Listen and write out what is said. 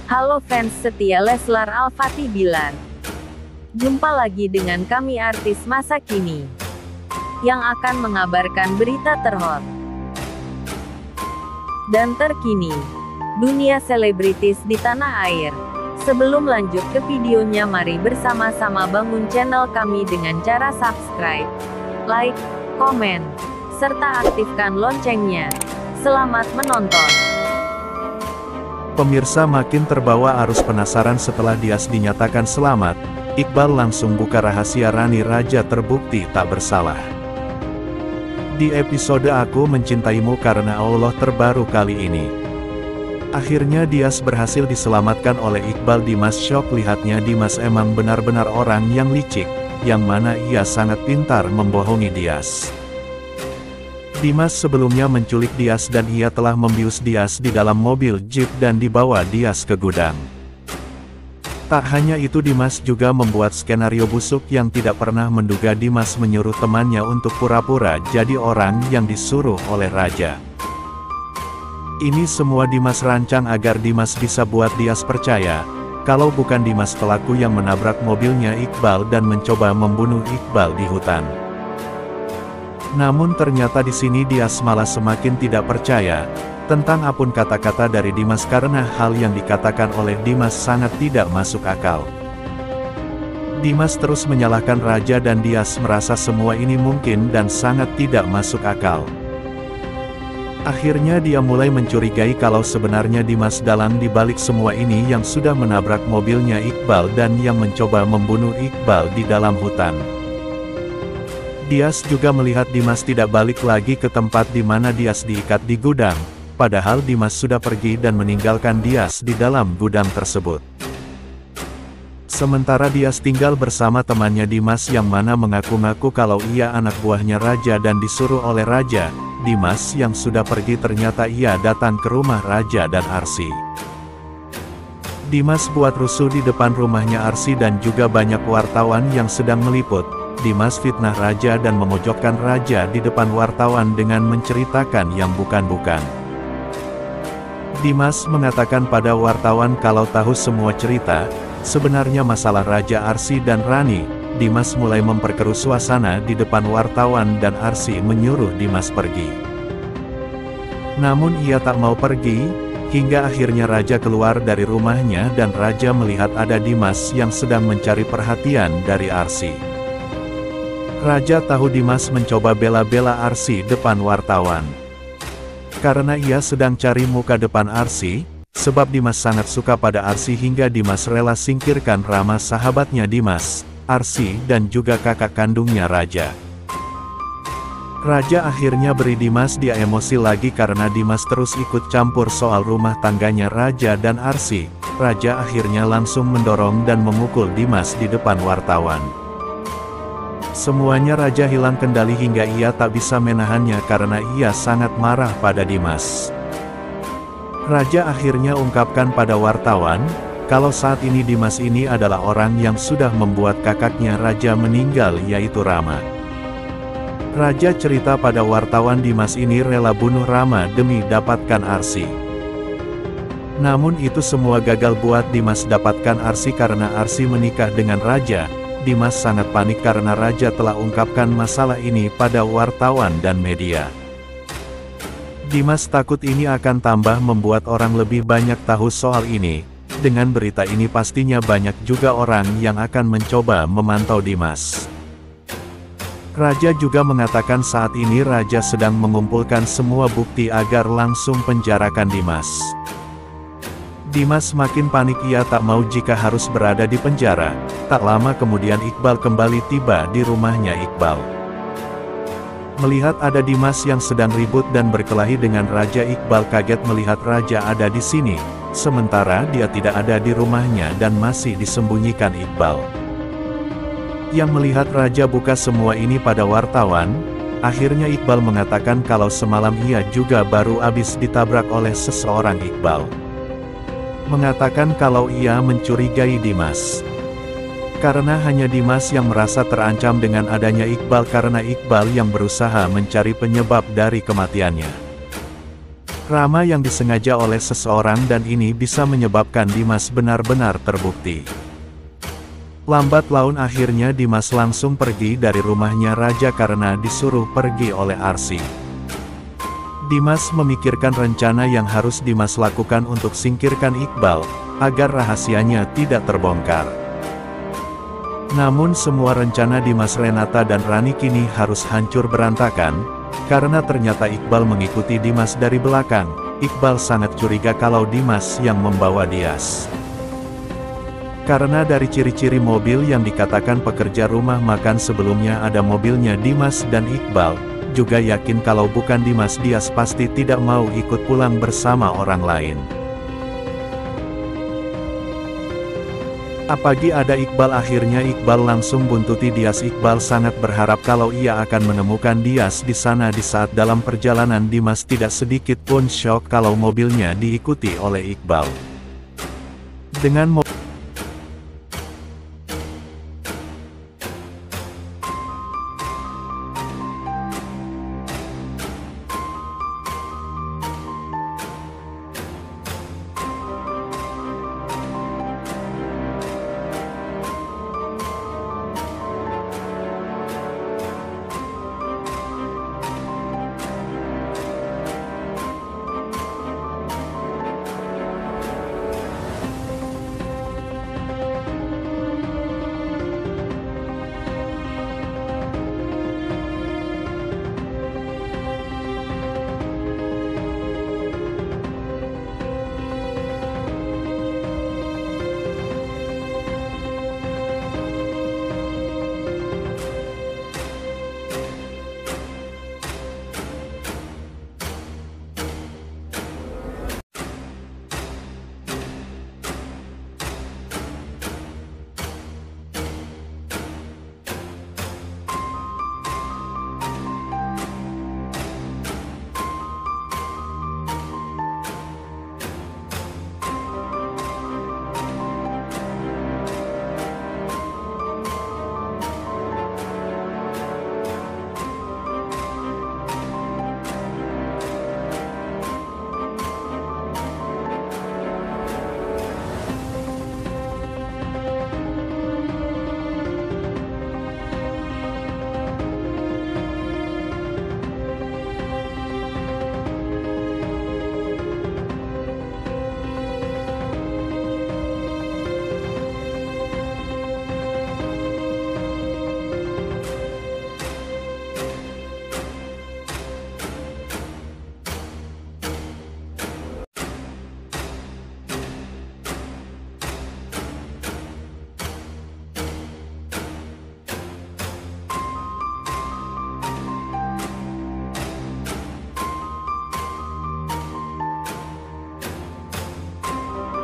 Halo fans setia Leslar Al-Fatih Bilar. Jumpa lagi dengan kami artis masa kini yang akan mengabarkan berita terhot dan terkini dunia selebritis di tanah air. Sebelum lanjut ke videonya, mari bersama-sama bangun channel kami dengan cara subscribe, like, komen, serta aktifkan loncengnya. Selamat menonton. Pemirsa makin terbawa arus penasaran setelah Dias dinyatakan selamat. Iqbal langsung buka rahasia Rani Raja terbukti tak bersalah. Di episode Aku Mencintaimu Karena Allah terbaru kali ini, akhirnya Dias berhasil diselamatkan oleh Iqbal. Dimas shock lihatnya. Dimas emang benar-benar orang yang licik, yang mana ia sangat pintar membohongi Dias. Dimas sebelumnya menculik Dias dan ia telah membius Dias di dalam mobil jeep dan dibawa Dias ke gudang. Tak hanya itu, Dimas juga membuat skenario busuk yang tidak pernah menduga. Dimas menyuruh temannya untuk pura-pura jadi orang yang disuruh oleh Raja. Ini semua Dimas rancang agar Dimas bisa buat Dias percaya kalau bukan Dimas pelaku yang menabrak mobilnya Iqbal dan mencoba membunuh Iqbal di hutan. Namun ternyata di sini Dias malah semakin tidak percaya tentang apapun kata-kata dari Dimas karena hal yang dikatakan oleh Dimas sangat tidak masuk akal. Dimas terus menyalahkan Raja dan Dias merasa semua ini mungkin dan sangat tidak masuk akal. Akhirnya dia mulai mencurigai kalau sebenarnya Dimas dalang di balik semua ini yang sudah menabrak mobilnya Iqbal dan yang mencoba membunuh Iqbal di dalam hutan. Dias juga melihat Dimas tidak balik lagi ke tempat di mana Dias diikat di gudang, padahal Dimas sudah pergi dan meninggalkan Dias di dalam gudang tersebut. Sementara Dias tinggal bersama temannya Dimas yang mana mengaku-ngaku kalau ia anak buahnya Raja dan disuruh oleh Raja. Dimas yang sudah pergi ternyata ia datang ke rumah Raja dan Arsy. Dimas buat rusuh di depan rumahnya Arsy dan juga banyak wartawan yang sedang meliput. Dimas fitnah Raja dan memojokkan Raja di depan wartawan dengan menceritakan yang bukan-bukan. Dimas mengatakan pada wartawan kalau tahu semua cerita, sebenarnya masalah Raja, Arsy dan Rani. Dimas mulai memperkeruh suasana di depan wartawan dan Arsy menyuruh Dimas pergi. Namun ia tak mau pergi, hingga akhirnya Raja keluar dari rumahnya dan Raja melihat ada Dimas yang sedang mencari perhatian dari Arsy. Raja tahu Dimas mencoba bela-bela Arsy depan wartawan. Karena ia sedang cari muka depan Arsy, sebab Dimas sangat suka pada Arsy hingga Dimas rela singkirkan Rama sahabatnya Dimas, Arsy dan juga kakak kandungnya Raja. Raja akhirnya beri Dimas. Dia emosi lagi karena Dimas terus ikut campur soal rumah tangganya Raja dan Arsy. Raja akhirnya langsung mendorong dan memukul Dimas di depan wartawan. Semuanya Raja hilang kendali hingga ia tak bisa menahannya karena ia sangat marah pada Dimas. Raja akhirnya ungkapkan pada wartawan, kalau saat ini Dimas ini adalah orang yang sudah membuat kakaknya Raja meninggal yaitu Rama. Raja cerita pada wartawan Dimas ini rela bunuh Rama demi dapatkan Arsy. Namun itu semua gagal buat Dimas dapatkan Arsy karena Arsy menikah dengan Raja. Dimas sangat panik karena Raja telah ungkapkan masalah ini pada wartawan dan media. Dimas takut ini akan tambah membuat orang lebih banyak tahu soal ini. Dengan berita ini pastinya banyak juga orang yang akan mencoba memantau Dimas. Raja juga mengatakan saat ini Raja sedang mengumpulkan semua bukti agar langsung penjarakan Dimas. Dimas makin panik, ia tak mau jika harus berada di penjara. Tak lama kemudian Iqbal kembali tiba di rumahnya Iqbal. Melihat ada Dimas yang sedang ribut dan berkelahi dengan Raja, Iqbal kaget melihat Raja ada di sini, sementara dia tidak ada di rumahnya dan masih disembunyikan Iqbal. Yang melihat Raja buka semua ini pada wartawan, akhirnya Iqbal mengatakan kalau semalam ia juga baru habis ditabrak oleh seseorang. Iqbal mengatakan kalau ia mencurigai Dimas. Karena hanya Dimas yang merasa terancam dengan adanya Iqbal karena Iqbal yang berusaha mencari penyebab dari kematiannya. Rama yang disengaja oleh seseorang dan ini bisa menyebabkan Dimas benar-benar terbukti. Lambat laun akhirnya Dimas langsung pergi dari rumahnya Raja karena disuruh pergi oleh Arsy. Dimas memikirkan rencana yang harus Dimas lakukan untuk singkirkan Iqbal, agar rahasianya tidak terbongkar. Namun semua rencana Dimas, Renata dan Rani kini harus hancur berantakan, karena ternyata Iqbal mengikuti Dimas dari belakang. Iqbal sangat curiga kalau Dimas yang membawa Dias. Karena dari ciri-ciri mobil yang dikatakan pekerja rumah makan sebelumnya ada mobilnya Dimas dan Iqbal, juga yakin kalau bukan Dimas Dias pasti tidak mau ikut pulang bersama orang lain. Apalagi ada Iqbal, akhirnya Iqbal langsung buntuti Dias. Iqbal sangat berharap kalau ia akan menemukan Dias di sana. Di saat dalam perjalanan Dimas tidak sedikit pun shock kalau mobilnya diikuti oleh Iqbal. Dengan mobil